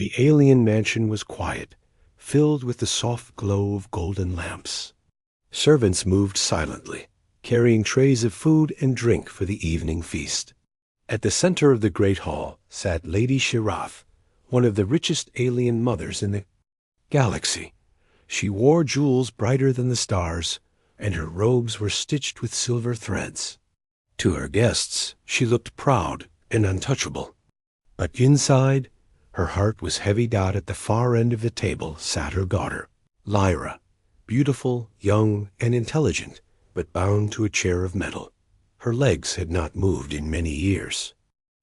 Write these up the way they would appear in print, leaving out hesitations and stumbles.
The alien mansion was quiet, filled with the soft glow of golden lamps. Servants moved silently, carrying trays of food and drink for the evening feast. At the center of the great hall sat Lady Shirath, one of the richest alien mothers in the galaxy. She wore jewels brighter than the stars, and her robes were stitched with silver threads. To her guests, she looked proud and untouchable. But inside, her heart was heavy. At the far end of the table sat her daughter, Lyra, beautiful, young, and intelligent, but bound to a chair of metal. Her legs had not moved in many years.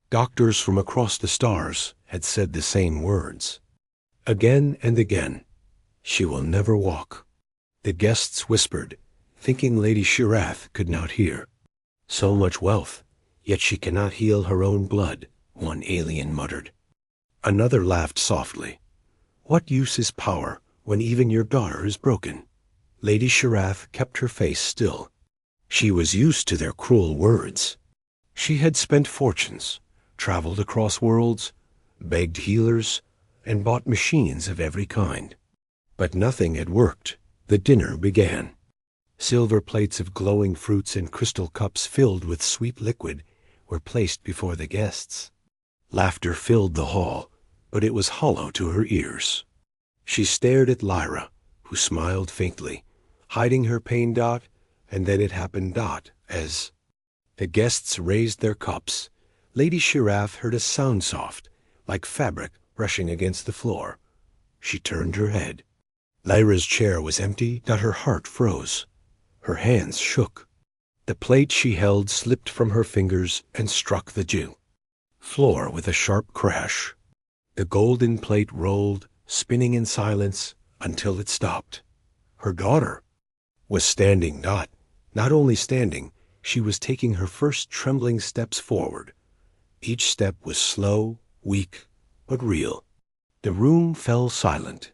Doctors from across the stars had said the same words. Again and again, "She will never walk." The guests whispered, thinking Lady Shirath could not hear. "So much wealth, yet she cannot heal her own blood," one alien muttered. Another laughed softly. "What use is power when even your daughter is broken?" Lady Shirath kept her face still. She was used to their cruel words. She had spent fortunes, traveled across worlds, begged healers, and bought machines of every kind. But nothing had worked. The dinner began. Silver plates of glowing fruits and crystal cups filled with sweet liquid were placed before the guests. Laughter filled the hall, but it was hollow to her ears. She stared at Lyra, who smiled faintly, hiding her pain. And then it happened. As the guests raised their cups, Lady Shirath heard a sound soft, like fabric brushing against the floor. She turned her head. Lyra's chair was empty. Her heart froze. Her hands shook. The plate she held slipped from her fingers and struck the floor with a sharp crash. The golden plate rolled, spinning in silence until it stopped. Her daughter was standing. Not only standing, she was taking her first trembling steps forward. Each step was slow, weak, but real. The room fell silent.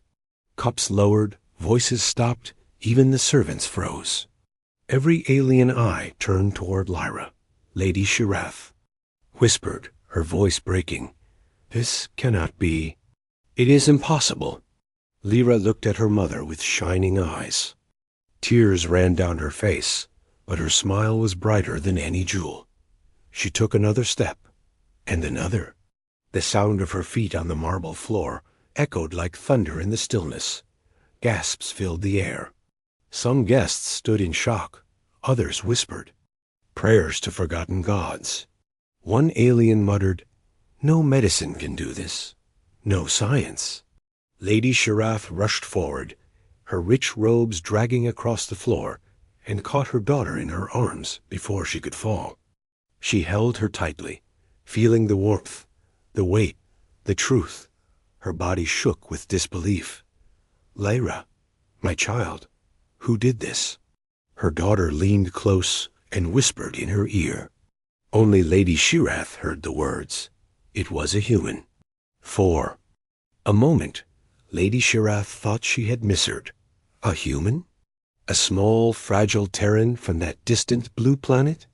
Cups lowered, voices stopped, even the servants froze. Every alien eye turned toward Lyra. Lady Shirath whispered, her voice breaking, "This cannot be. It is impossible." Lyra looked at her mother with shining eyes. Tears ran down her face, but her smile was brighter than any jewel. She took another step, and another. The sound of her feet on the marble floor echoed like thunder in the stillness. Gasps filled the air. Some guests stood in shock. Others whispered, prayers to forgotten gods. One alien muttered, "No medicine can do this. No science." Lady Shirath rushed forward, her rich robes dragging across the floor, and caught her daughter in her arms before she could fall. She held her tightly, feeling the warmth, the weight, the truth. Her body shook with disbelief. "Lyra, my child, who did this?" Her daughter leaned close and whispered in her ear. Only Lady Shirath heard the words. It was a human. For a moment, Lady Shirath thought she had misheard. A human? A small, fragile Terran from that distant blue planet?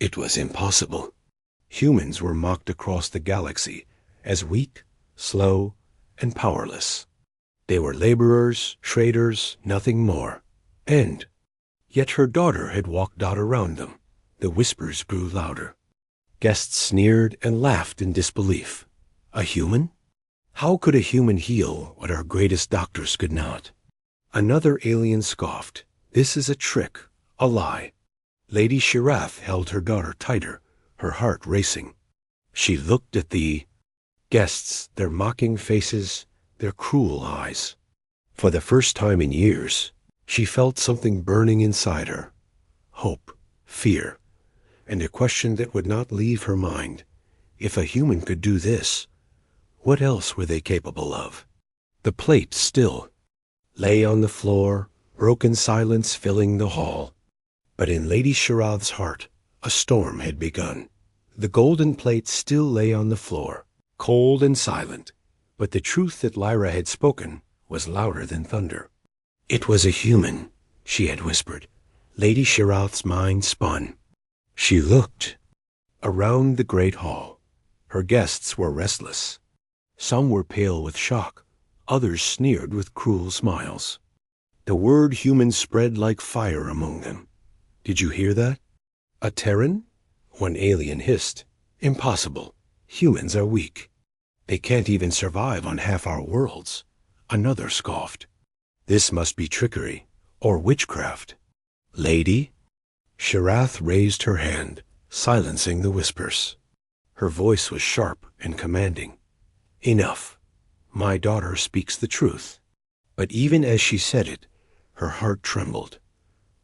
It was impossible. Humans were mocked across the galaxy as weak, slow, and powerless. They were laborers, traders, nothing more. And yet her daughter had walked out around them. The whispers grew louder. Guests sneered and laughed in disbelief. A human? How could a human heal what our greatest doctors could not? Another alien scoffed. This is a trick, a lie. Lady Shirath held her daughter tighter, her heart racing. She looked at the guests, their mocking faces, their cruel eyes. For the first time in years, she felt something burning inside her. Hope, fear, and a question that would not leave her mind. If a human could do this, what else were they capable of? The plate still lay on the floor, broken silence filling the hall. But in Lady Shirath's heart, a storm had begun. The golden plate still lay on the floor, cold and silent, but the truth that Lyra had spoken was louder than thunder. It was a human, she had whispered. Lady Shirath's mind spun. She looked around the great hall. Her guests were restless. Some were pale with shock, others sneered with cruel smiles. The word human spread like fire among them. Did you hear that? A Terran? One alien hissed. Impossible. Humans are weak. They can't even survive on half our worlds. Another scoffed. This must be trickery, or witchcraft. Lady? Sharath raised her hand, silencing the whispers. Her voice was sharp and commanding. Enough. My daughter speaks the truth. But even as she said it, her heart trembled.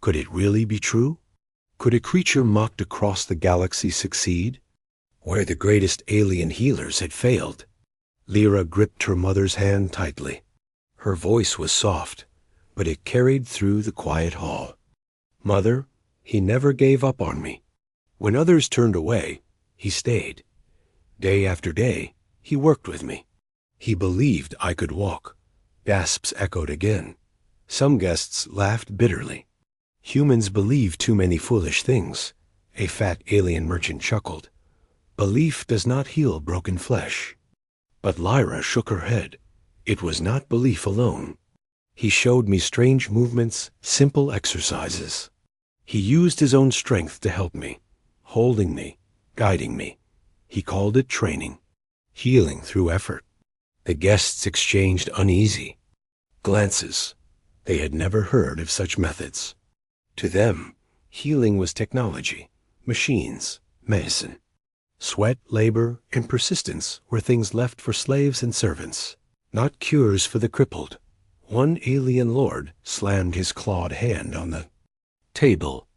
Could it really be true? Could a creature mocked across the galaxy succeed? Where the greatest alien healers had failed. Lyra gripped her mother's hand tightly. Her voice was soft, but it carried through the quiet hall. Mother, he never gave up on me. When others turned away, he stayed. Day after day, he worked with me. He believed I could walk. Gasps echoed again. Some guests laughed bitterly. Humans believe too many foolish things. A fat alien merchant chuckled. Belief does not heal broken flesh. But Lyra shook her head. It was not belief alone. He showed me strange movements, simple exercises. He used his own strength to help me, holding me, guiding me. He called it training, healing through effort. The guests exchanged uneasy glances. They had never heard of such methods. To them, healing was technology, machines, medicine. Sweat, labor, and persistence were things left for slaves and servants, not cures for the crippled. One alien lord slammed his clawed hand on the table.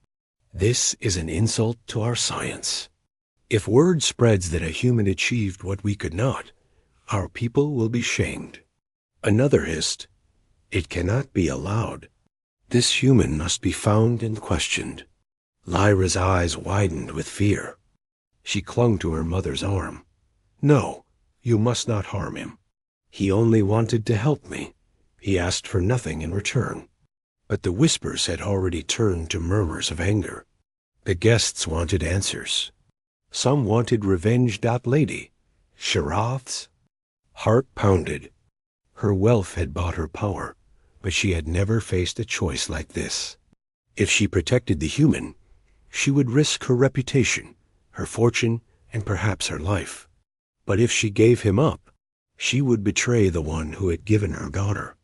This is an insult to our science. If word spreads that a human achieved what we could not, our people will be shamed. Another hissed, it cannot be allowed. This human must be found and questioned. Lyra's eyes widened with fear. She clung to her mother's arm. No, you must not harm him. He only wanted to help me. He asked for nothing in return. But the whispers had already turned to murmurs of anger. The guests wanted answers. Some wanted revenge. Lady Sharath's heart pounded. Her wealth had bought her power, but she had never faced a choice like this. If she protected the human, she would risk her reputation, her fortune, and perhaps her life. But if she gave him up, she would betray the one who had given her daughter.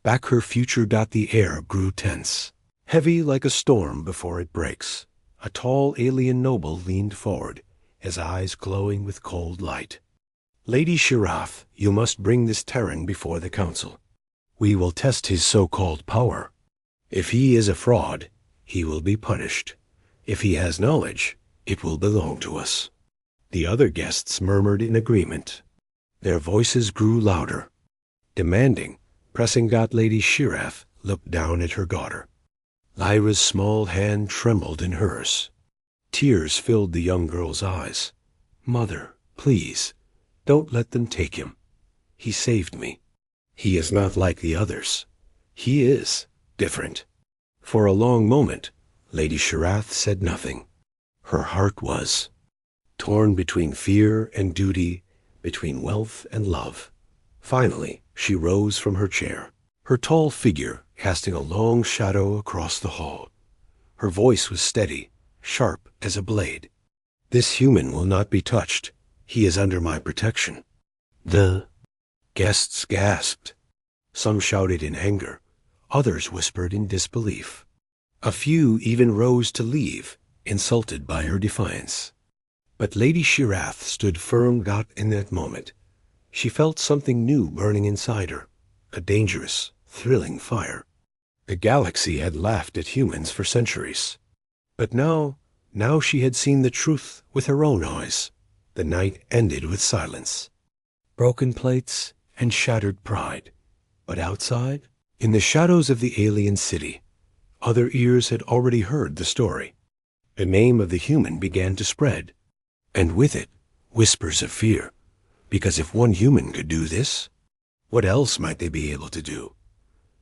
Back her future. The air grew tense, heavy like a storm before it breaks. A tall alien noble leaned forward, his eyes glowing with cold light. Lady Sharath, you must bring this Terran before the council. We will test his so-called power. If he is a fraud, he will be punished. If he has knowledge, it will belong to us. The other guests murmured in agreement. Their voices grew louder, demanding. Pressing. Lady Sharath looked down at her daughter. Lyra's small hand trembled in hers. Tears filled the young girl's eyes. Mother, please, don't let them take him. He saved me. He is not like the others. He is different. For a long moment, Lady Sharath said nothing. Her heart was torn between fear and duty, between wealth and love. Finally, she rose from her chair, her tall figure casting a long shadow across the hall. Her voice was steady, sharp as a blade. This human will not be touched. He is under my protection. The guests gasped. Some shouted in anger. Others whispered in disbelief. A few even rose to leave, insulted by her defiance. But Lady Sharath stood firm. In that moment, she felt something new burning inside her, a dangerous, thrilling fire. The galaxy had laughed at humans for centuries. But now she had seen the truth with her own eyes. The night ended with silence, broken plates, and shattered pride. But outside, in the shadows of the alien city, other ears had already heard the story. The name of the human began to spread, and with it, whispers of fear. Because if one human could do this, what else might they be able to do?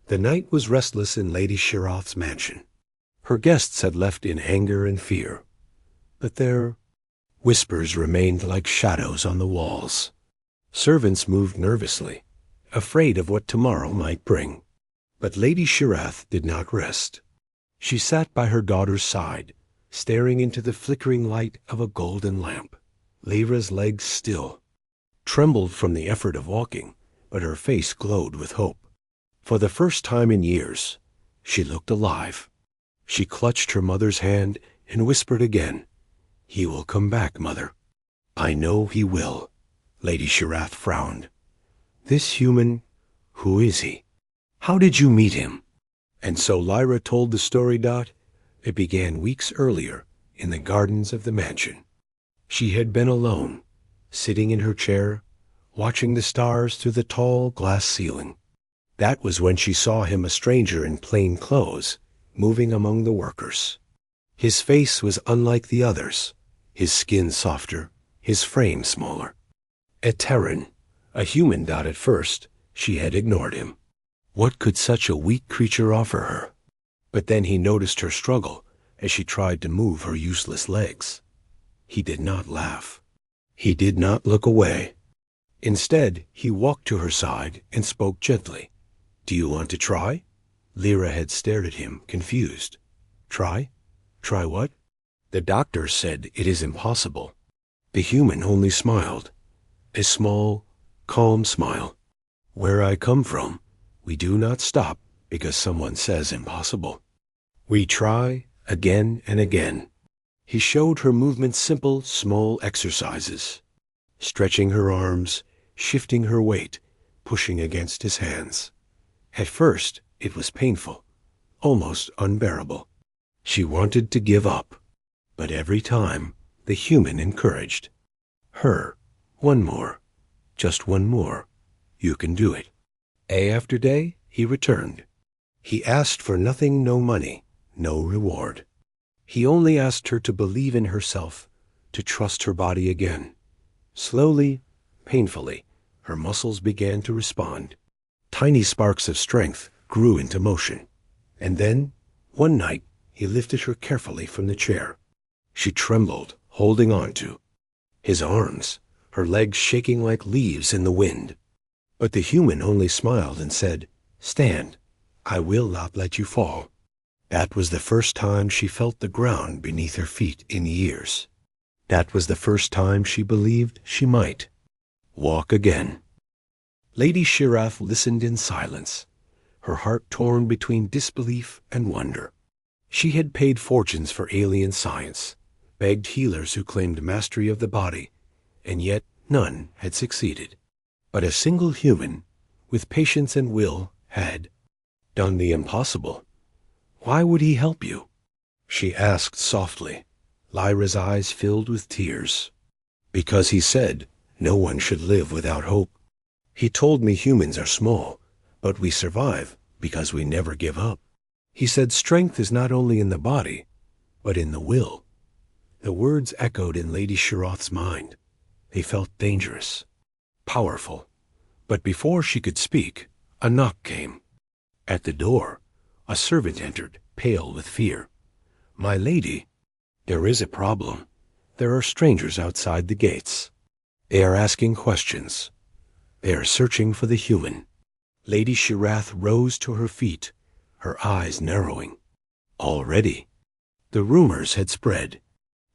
The night was restless in Lady Sharath's mansion. Her guests had left in anger and fear, but their whispers remained like shadows on the walls. Servants moved nervously, afraid of what tomorrow might bring. But Lady Shirath did not rest. She sat by her daughter's side, staring into the flickering light of a golden lamp. Lyra's legs still, trembled from the effort of walking, but her face glowed with hope. For the first time in years, she looked alive. She clutched her mother's hand and whispered again, "He will come back, Mother." "I know he will." Lady Shirath frowned. "This human, who is he? How did you meet him?" And so Lyra told the story. It began weeks earlier in the gardens of the mansion. She had been alone, sitting in her chair, watching the stars through the tall glass ceiling. That was when she saw him, a stranger in plain clothes, moving among the workers. His face was unlike the others, his skin softer, his frame smaller. A Terran, a human. At first, she had ignored him. What could such a weak creature offer her? But then he noticed her struggle as she tried to move her useless legs. He did not laugh. He did not look away. Instead, he walked to her side and spoke gently. "Do you want to try?" Lyra had stared at him, confused. "Try? Try what?" "The doctor said it is impossible." The human only smiled, a small, calm smile. "Where I come from, we do not stop because someone says impossible. We try again and again." He showed her movements, simple, small exercises, stretching her arms, shifting her weight, pushing against his hands. At first, it was painful, almost unbearable. She wanted to give up, but every time, the human encouraged her. "One more, just one more. You can do it." Day after day, he returned. He asked for nothing, no money, no reward. He only asked her to believe in herself, to trust her body again. Slowly, painfully, her muscles began to respond. Tiny sparks of strength grew into motion. And then, one night, he lifted her carefully from the chair. She trembled, holding on to his arms, her legs shaking like leaves in the wind. But the human only smiled and said, "Stand. I will not let you fall." That was the first time she felt the ground beneath her feet in years. That was the first time she believed she might walk again. Lady Shirath listened in silence, her heart torn between disbelief and wonder. She had paid fortunes for alien science, begged healers who claimed mastery of the body, and yet none had succeeded. But a single human, with patience and will, had done the impossible. "Why would he help you?" she asked softly. Lyra's eyes filled with tears. "Because he said no one should live without hope. He told me humans are small, but we survive because we never give up. He said strength is not only in the body, but in the will." The words echoed in Lady Shirath's mind. They felt dangerous, powerful. But before she could speak, a knock came. At the door, a servant entered, pale with fear. "My lady, there is a problem. There are strangers outside the gates. They are asking questions. They are searching for the human." Lady Shirath rose to her feet, her eyes narrowing. Already, the rumors had spread.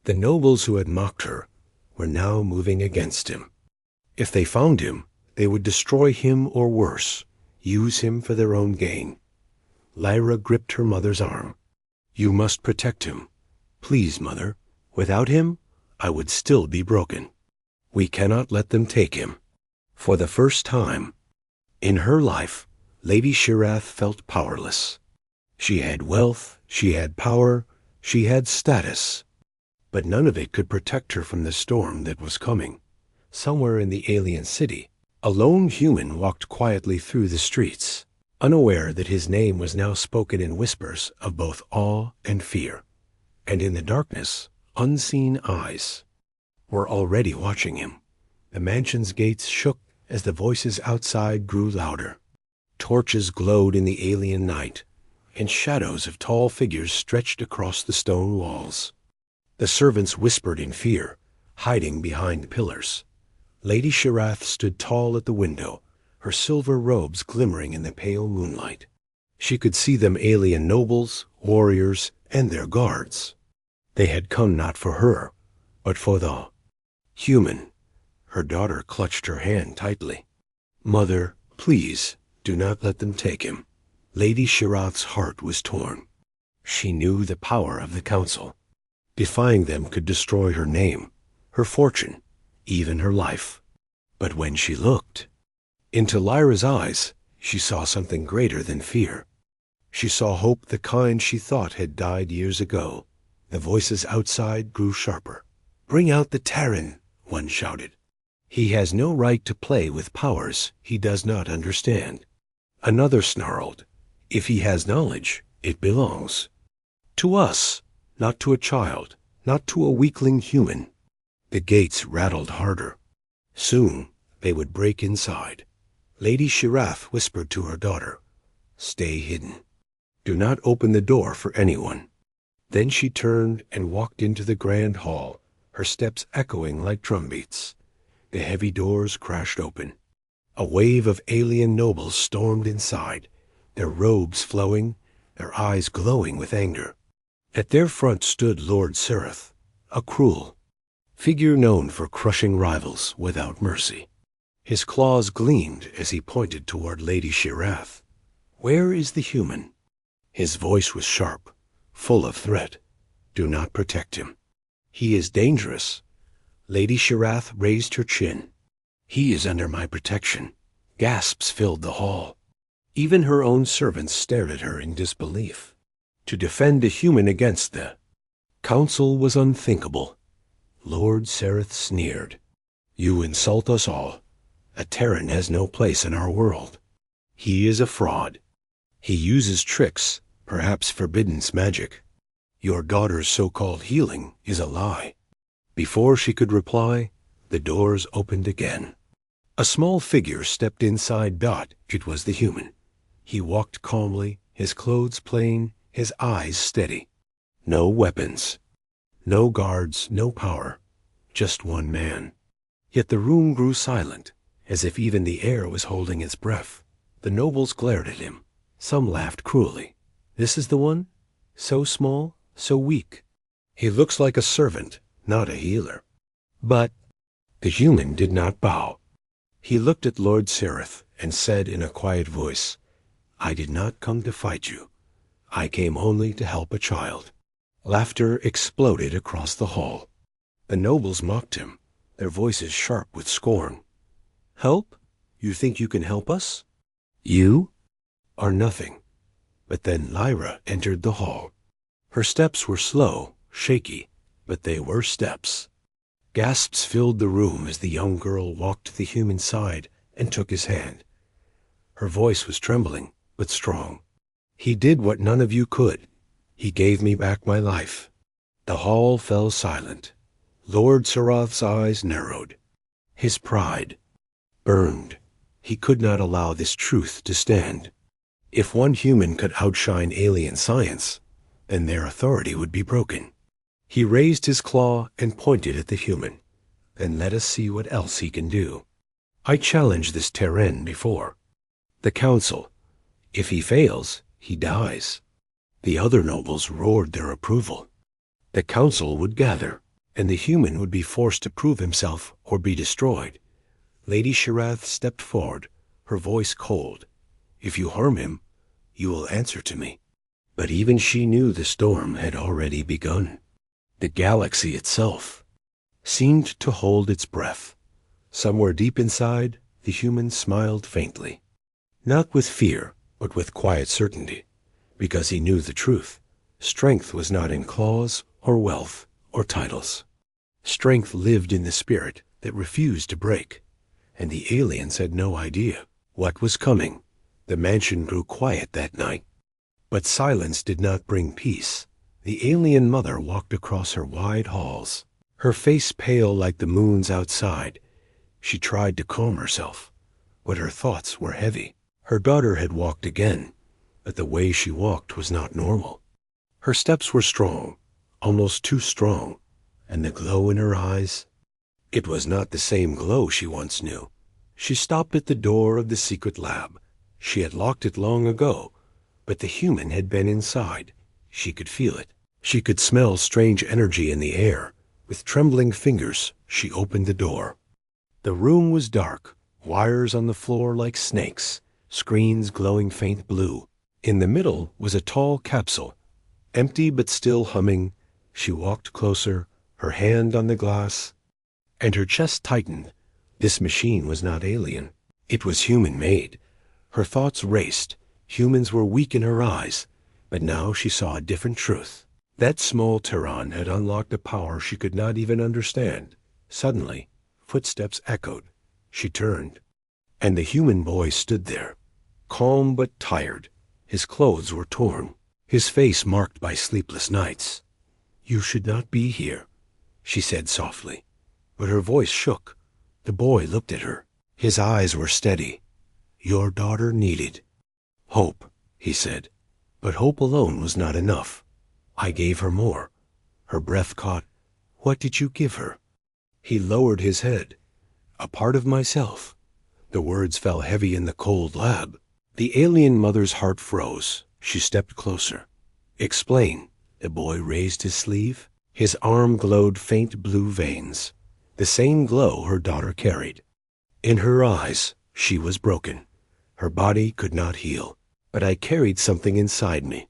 The nobles who had mocked her were now moving against him. If they found him, they would destroy him or worse, use him for their own gain. Lyra gripped her mother's arm. "You must protect him. Please, Mother. Without him, I would still be broken. We cannot let them take him." For the first time in her life, Lady Shirath felt powerless. She had wealth, she had power, she had status, but none of it could protect her from the storm that was coming. Somewhere in the alien city, a lone human walked quietly through the streets, unaware that his name was now spoken in whispers of both awe and fear. And in the darkness, unseen eyes were already watching him. The mansion's gates shook as the voices outside grew louder. Torches glowed in the alien night, and shadows of tall figures stretched across the stone walls. The servants whispered in fear, hiding behind pillars. Lady Shirath stood tall at the window, her silver robes glimmering in the pale moonlight. She could see them alien nobles, warriors, and their guards. They had come not for her, but for the human. Her daughter clutched her hand tightly. "Mother, please, do not let them take him." Lady Shirath's heart was torn. She knew the power of the council. Defying them could destroy her name, her fortune, even her life. But when she looked into Lyra's eyes, she saw something greater than fear. She saw hope, the kind she thought had died years ago. The voices outside grew sharper. "Bring out the Terran," one shouted. "He has no right to play with powers he does not understand." Another snarled, "If he has knowledge, it belongs to us, not to a child, not to a weakling human." The gates rattled harder. Soon they would break inside. Lady Shirath whispered to her daughter, "Stay hidden. Do not open the door for anyone." Then she turned and walked into the grand hall, her steps echoing like drumbeats. The heavy doors crashed open. A wave of alien nobles stormed inside, their robes flowing, their eyes glowing with anger. At their front stood Lord Sereth, a cruel figure known for crushing rivals without mercy. His claws gleamed as he pointed toward Lady Shirath. "Where is the human?" His voice was sharp, full of threat. "Do not protect him. He is dangerous." Lady Shirath raised her chin. "He is under my protection." Gasps filled the hall. Even her own servants stared at her in disbelief. To defend a human against the council was unthinkable. Lord Sereth sneered. "You insult us all. A Terran has no place in our world. He is a fraud. He uses tricks, perhaps forbidden magic. Your daughter's so-called healing is a lie." Before she could reply, the doors opened again. A small figure stepped inside. It was the human. He walked calmly, his clothes plain, his eyes steady. No weapons, no guards, no power, just one man. Yet the room grew silent, as if even the air was holding its breath. The nobles glared at him. Some laughed cruelly. "This is the one? So small, so weak. He looks like a servant, not a healer." But the human did not bow. He looked at Lord Sereth and said in a quiet voice, "I did not come to fight you. I came only to help a child." Laughter exploded across the hall. The nobles mocked him, their voices sharp with scorn. "Help? You think you can help us? You are nothing." But then Lyra entered the hall. Her steps were slow, shaky, but they were steps. Gasps filled the room as the young girl walked to the human side and took his hand. Her voice was trembling, but strong. "He did what none of you could. He gave me back my life." The hall fell silent. Lord Sereth's eyes narrowed. His pride burned. He could not allow this truth to stand. If one human could outshine alien science, then their authority would be broken. He raised his claw and pointed at the human. "Then let us see what else he can do. I challenged this Terran before. The council. If he fails, he dies." The other nobles roared their approval. The council would gather, and the human would be forced to prove himself or be destroyed. Lady Shirath stepped forward, her voice cold. "If you harm him, you will answer to me." But even she knew the storm had already begun. The galaxy itself seemed to hold its breath. Somewhere deep inside, the human smiled faintly. Not with fear, but with quiet certainty, because he knew the truth. Strength was not in claws or wealth or titles. Strength lived in the spirit that refused to break, and the aliens had no idea what was coming. The mansion grew quiet that night, but silence did not bring peace. The alien mother walked across her wide halls, her face pale like the moons outside. She tried to calm herself, but her thoughts were heavy. Her daughter had walked again, but the way she walked was not normal. Her steps were strong, almost too strong, and the glow in her eyes. It was not the same glow she once knew. She stopped at the door of the secret lab. She had locked it long ago, but the human had been inside. She could feel it. She could smell strange energy in the air. With trembling fingers, she opened the door. The room was dark, wires on the floor like snakes, screens glowing faint blue. In the middle was a tall capsule, empty but still humming. She walked closer, her hand on the glass, and her chest tightened. This machine was not alien. It was human-made. Her thoughts raced. Humans were weak in her eyes, but now she saw a different truth. That small Tehran had unlocked a power she could not even understand. Suddenly, footsteps echoed. She turned, and the human boy stood there, calm but tired. His clothes were torn, his face marked by sleepless nights. "You should not be here," she said softly, but her voice shook. The boy looked at her. His eyes were steady. "Your daughter needed hope," he said, "but hope alone was not enough. I gave her more." Her breath caught. "What did you give her?" He lowered his head. "A part of myself." The words fell heavy in the cold lab. The alien mother's heart froze. She stepped closer. "Explain." The boy raised his sleeve. His arm glowed faint blue veins, the same glow her daughter carried. In her eyes, she was broken. Her body could not heal. "But I carried something inside me,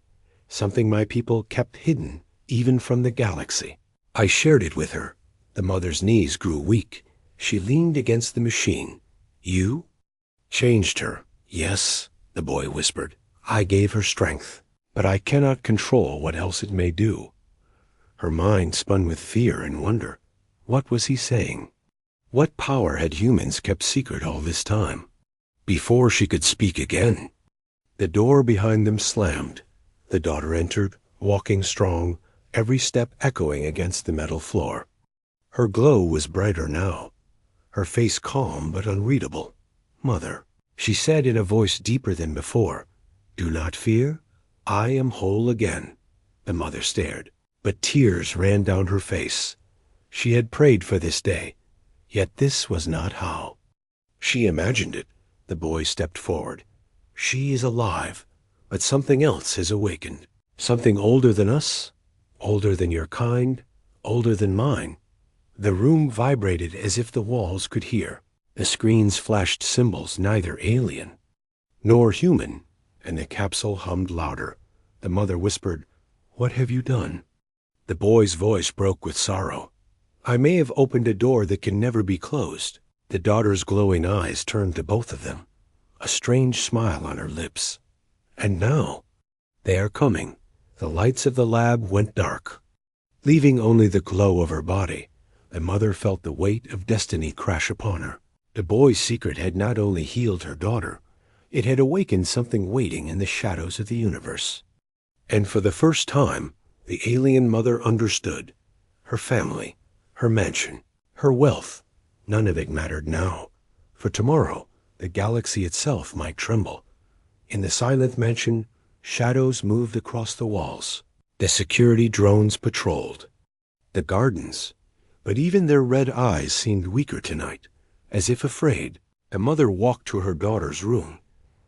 something my people kept hidden, even from the galaxy. I shared it with her." The mother's knees grew weak. She leaned against the machine. "You changed her." "Yes," the boy whispered. "I gave her strength, but I cannot control what else it may do." Her mind spun with fear and wonder. What was he saying? What power had humans kept secret all this time? Before she could speak again, the door behind them slammed. The daughter entered, walking strong, every step echoing against the metal floor. Her glow was brighter now, her face calm but unreadable. "Mother," she said in a voice deeper than before, "do not fear. I am whole again." The mother stared, but tears ran down her face. She had prayed for this day, yet this was not how. She imagined it. The boy stepped forward. "She is alive, but something else has awakened. Something older than us, older than your kind, older than mine." The room vibrated as if the walls could hear. The screens flashed symbols neither alien nor human, and the capsule hummed louder. The mother whispered, "What have you done?" The boy's voice broke with sorrow. "I may have opened a door that can never be closed." The daughter's glowing eyes turned to both of them, a strange smile on her lips. "And now they are coming." The lights of the lab went dark, leaving only the glow of her body. The mother felt the weight of destiny crash upon her. The boy's secret had not only healed her daughter, it had awakened something waiting in the shadows of the universe. And for the first time, the alien mother understood. Her family, her mansion, her wealth, none of it mattered now. For tomorrow, the galaxy itself might tremble. In the silent mansion, shadows moved across the walls. The security drones patrolled the gardens, but even their red eyes seemed weaker tonight, as if afraid. The mother walked to her daughter's room,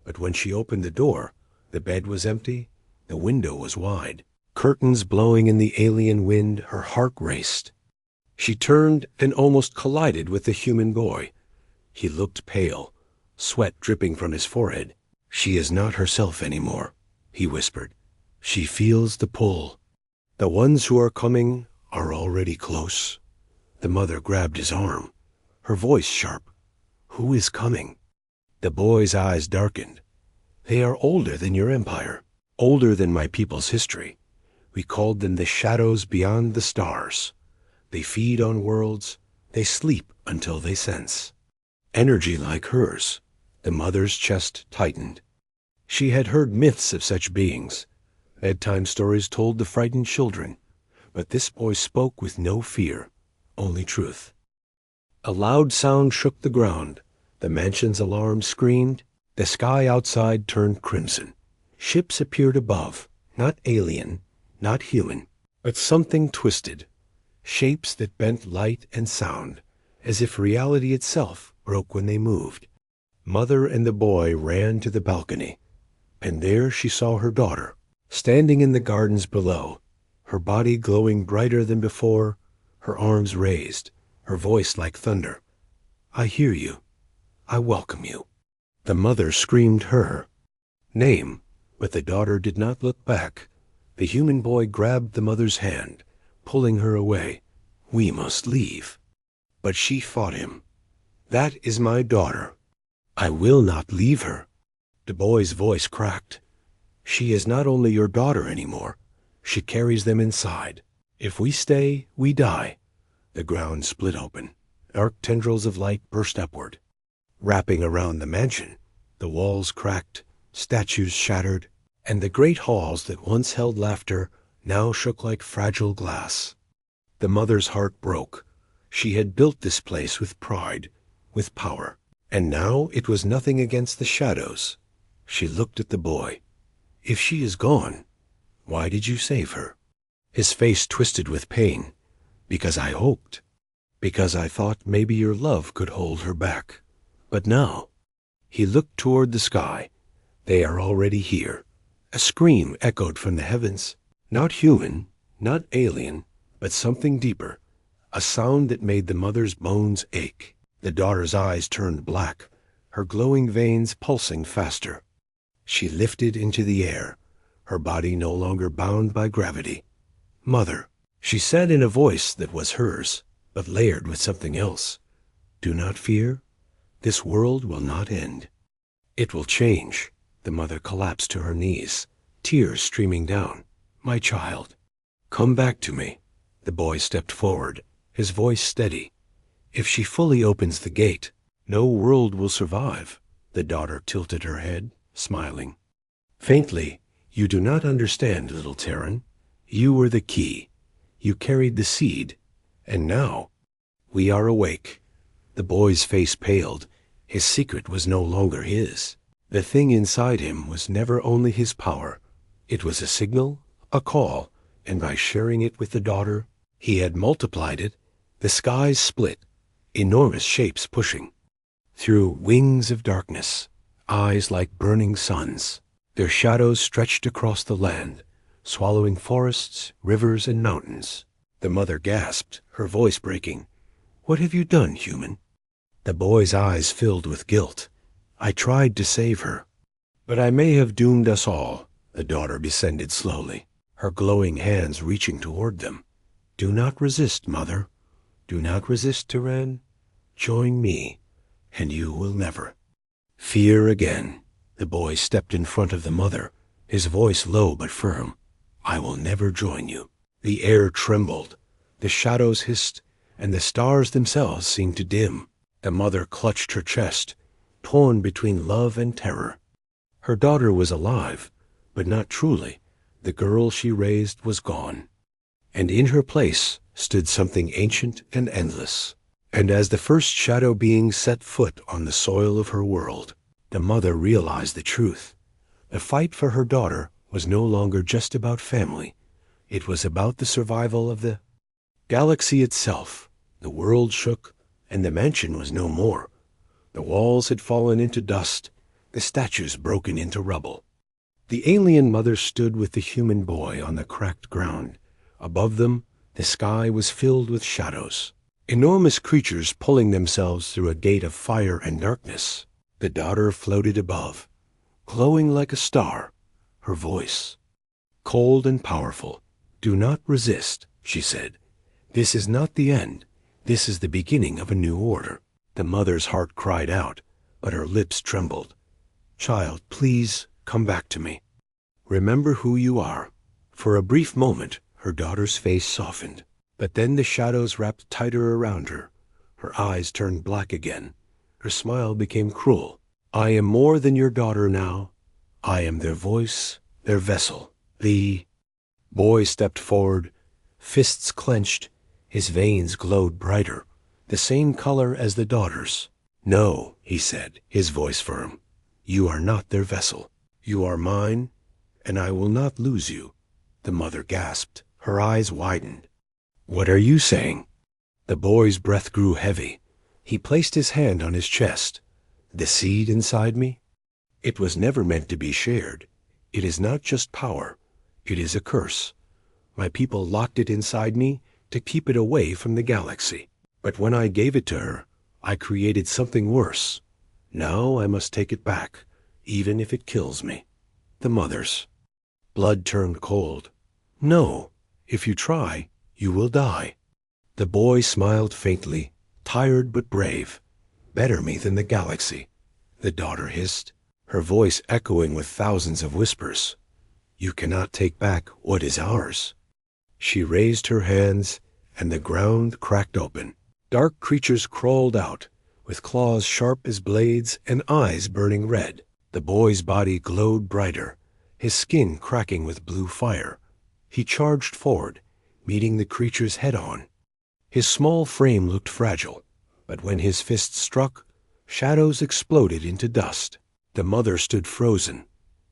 but when she opened the door, the bed was empty, the window was wide. Curtains blowing in the alien wind, her heart raced. She turned and almost collided with the human boy. He looked pale, sweat dripping from his forehead. "She is not herself anymore," he whispered. "She feels the pull. The ones who are coming are already close." The mother grabbed his arm, her voice sharp. "Who is coming?" The boy's eyes darkened. "They are older than your empire, older than my people's history. We called them the shadows beyond the stars. They feed on worlds. They sleep until they sense." Energy like hers. The mother's chest tightened. She had heard myths of such beings. Bedtime stories told the frightened children. But this boy spoke with no fear, only truth. A loud sound shook the ground. The mansion's alarm screamed. The sky outside turned crimson. Ships appeared above, not alien, not human, but something twisted. Shapes that bent light and sound, as if reality itself broke when they moved. Mother and the boy ran to the balcony, and there she saw her daughter, standing in the gardens below, her body glowing brighter than before, her arms raised, her voice like thunder. "I hear you. I welcome you." The mother screamed her name, but the daughter did not look back. The human boy grabbed the mother's hand, pulling her away. "We must leave." But she fought him. "That is my daughter. I will not leave her." The boy's voice cracked. "She is not only your daughter anymore. She carries them inside. If we stay, we die." The ground split open. Dark tendrils of light burst upward, wrapping around the mansion. The walls cracked, statues shattered, and the great halls that once held laughter now shook like fragile glass. The mother's heart broke. She had built this place with pride, with power, and now it was nothing against the shadows. She looked at the boy. "If she is gone, why did you save her?" His face twisted with pain. "Because I hoped. Because I thought maybe your love could hold her back. But now—" He looked toward the sky. "They are already here." A scream echoed from the heavens. Not human, not alien, but something deeper. A sound that made the mother's bones ache. The daughter's eyes turned black, her glowing veins pulsing faster. She lifted into the air, her body no longer bound by gravity. "Mother," she said in a voice that was hers, but layered with something else. "Do not fear. This world will not end. It will change." The mother collapsed to her knees, tears streaming down. "My child, come back to me." The boy stepped forward, his voice steady. "If she fully opens the gate, no world will survive." The daughter tilted her head, smiling. Faintly, "You do not understand, little Terran. You were the key. You carried the seed. And now, we are awake." The boy's face paled. His secret was no longer his. The thing inside him was never only his power. It was a signal, a call, and by sharing it with the daughter, he had multiplied it. The skies split, enormous shapes pushing. Through wings of darkness, eyes like burning suns, their shadows stretched across the land, swallowing forests, rivers, and mountains. The mother gasped, her voice breaking. "What have you done, human?" The boy's eyes filled with guilt. "I tried to save her. But I may have doomed us all." The daughter descended slowly, her glowing hands reaching toward them. "Do not resist, mother. Do not resist, Terran. Join me, and you will never fear again." The boy stepped in front of the mother, his voice low but firm. "I will never join you." The air trembled, the shadows hissed, and the stars themselves seemed to dim. The mother clutched her chest, torn between love and terror. Her daughter was alive, but not truly. The girl she raised was gone, and in her place stood something ancient and endless. And as the first shadow being set foot on the soil of her world, the mother realized the truth. The fight for her daughter was no longer just about family. It was about the survival of the galaxy itself. The world shook, and the mansion was no more. The walls had fallen into dust, the statues broken into rubble. The alien mother stood with the human boy on the cracked ground. Above them, the sky was filled with shadows, enormous creatures pulling themselves through a gate of fire and darkness. The daughter floated above, glowing like a star, her voice cold and powerful. "Do not resist," she said. "This is not the end. This is the beginning of a new order." The mother's heart cried out, but her lips trembled. "Child, please come back to me. Remember who you are." For a brief moment, her daughter's face softened, but then the shadows wrapped tighter around her. Her eyes turned black again. Her smile became cruel. "I am more than your daughter now. I am their voice, their vessel." The boy stepped forward, fists clenched. His veins glowed brighter, the same color as the daughter's. "No," he said, his voice firm. "You are not their vessel. You are mine, and I will not lose you." The mother gasped. Her eyes widened. "What are you saying?" The boy's breath grew heavy. He placed his hand on his chest. The seed inside me? It was never meant to be shared. It is not just power. It is a curse. My people locked it inside me to keep it away from the galaxy. But when I gave it to her, I created something worse. Now I must take it back, even if it kills me. The mother's. Blood turned cold. No, if you try, you will die. The boy smiled faintly, tired but brave. Better me than the galaxy, the daughter hissed, her voice echoing with thousands of whispers. You cannot take back what is ours. She raised her hands, and the ground cracked open. Dark creatures crawled out, with claws sharp as blades and eyes burning red. The boy's body glowed brighter, his skin cracking with blue fire. He charged forward, meeting the creatures head-on. His small frame looked fragile, but when his fist struck, shadows exploded into dust. The mother stood frozen,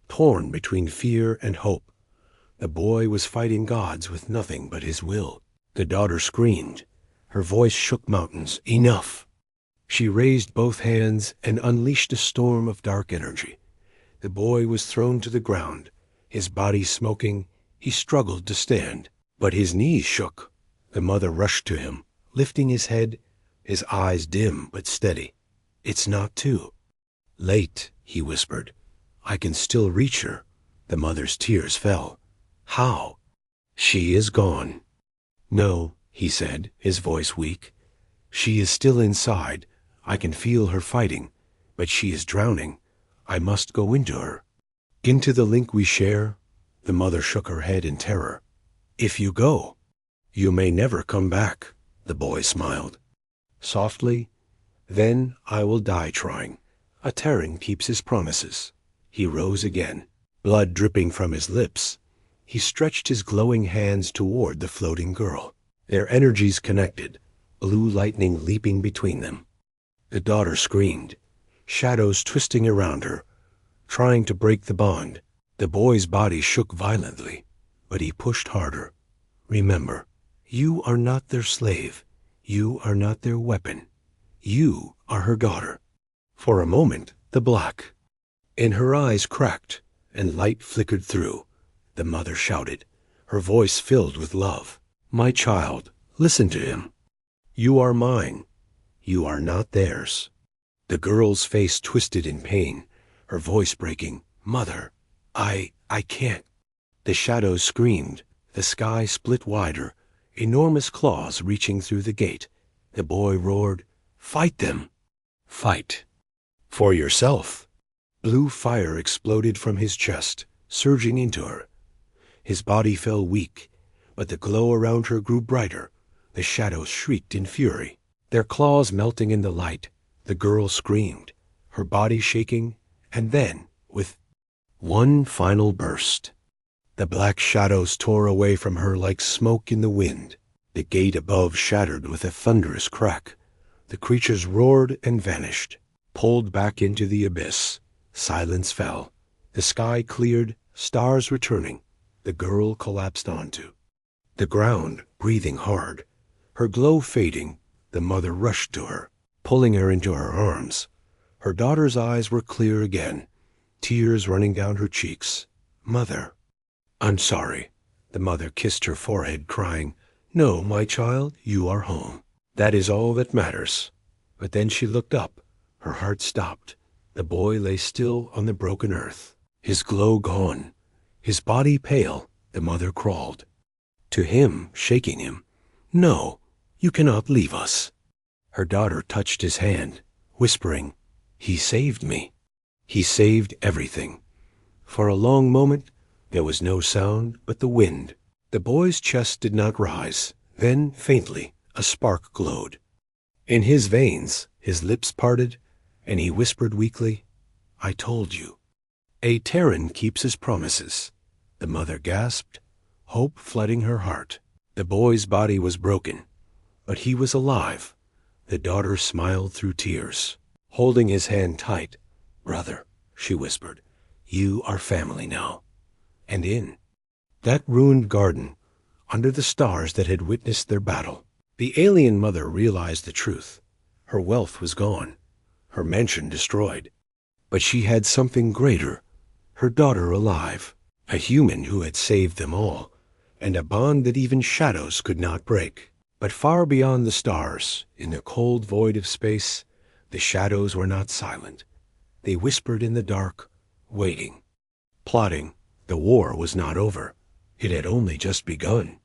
torn between fear and hope. The boy was fighting gods with nothing but his will. The daughter screamed. Her voice shook mountains. Enough! She raised both hands and unleashed a storm of dark energy. The boy was thrown to the ground, his body smoking. He struggled to stand, but his knees shook. The mother rushed to him, lifting his head, his eyes dim but steady. It's not too late, he whispered. I can still reach her. The mother's tears fell. How? She is gone. No, he said, his voice weak. She is still inside. I can feel her fighting, but she is drowning. I must go into her. Into the link we share? The mother shook her head in terror. If you go, you may never come back, the boy smiled. Softly, then I will die trying. A Terran keeps his promises. He rose again, blood dripping from his lips. He stretched his glowing hands toward the floating girl. Their energies connected, blue lightning leaping between them. The daughter screamed, shadows twisting around her, trying to break the bond. The boy's body shook violently, but he pushed harder. Remember, you are not their slave. You are not their weapon. You are her daughter. For a moment, the black in her eyes cracked, and light flickered through. The mother shouted, her voice filled with love. My child, listen to him. You are mine. You are not theirs. The girl's face twisted in pain, her voice breaking. Mother, I can't. The shadows screamed. The sky split wider, enormous claws reaching through the gate. The boy roared, Fight them! Fight. For yourself. Blue fire exploded from his chest, surging into her. His body fell weak, but the glow around her grew brighter. The shadows shrieked in fury, their claws melting in the light. The girl screamed, her body shaking, and then, with one final burst, the black shadows tore away from her like smoke in the wind. The gate above shattered with a thunderous crack. The creatures roared and vanished, pulled back into the abyss. Silence fell. The sky cleared, stars returning. The girl collapsed onto the ground, breathing hard. Her glow fading, the mother rushed to her, pulling her into her arms. Her daughter's eyes were clear again, tears running down her cheeks. Mother. I'm sorry. The mother kissed her forehead, crying, No, my child, you are home. That is all that matters. But then she looked up. Her heart stopped. The boy lay still on the broken earth, his glow gone, his body pale. The mother crawled to him, shaking him. No, you cannot leave us. Her daughter touched his hand, whispering, He saved me. He saved everything. For a long moment, there was no sound but the wind. The boy's chest did not rise. Then, faintly, a spark glowed. In his veins, his lips parted, and he whispered weakly, I told you. A Terran keeps his promises. The mother gasped, hope flooding her heart. The boy's body was broken, but he was alive. The daughter smiled through tears, holding his hand tight. Brother, she whispered, you are family now. And in that ruined garden, under the stars that had witnessed their battle, the alien mother realized the truth. Her wealth was gone, her mansion destroyed. But she had something greater, her daughter alive, a human who had saved them all, and a bond that even shadows could not break. But far beyond the stars, in the cold void of space, the shadows were not silent. They whispered in the dark, waiting, plotting. The war was not over. It had only just begun.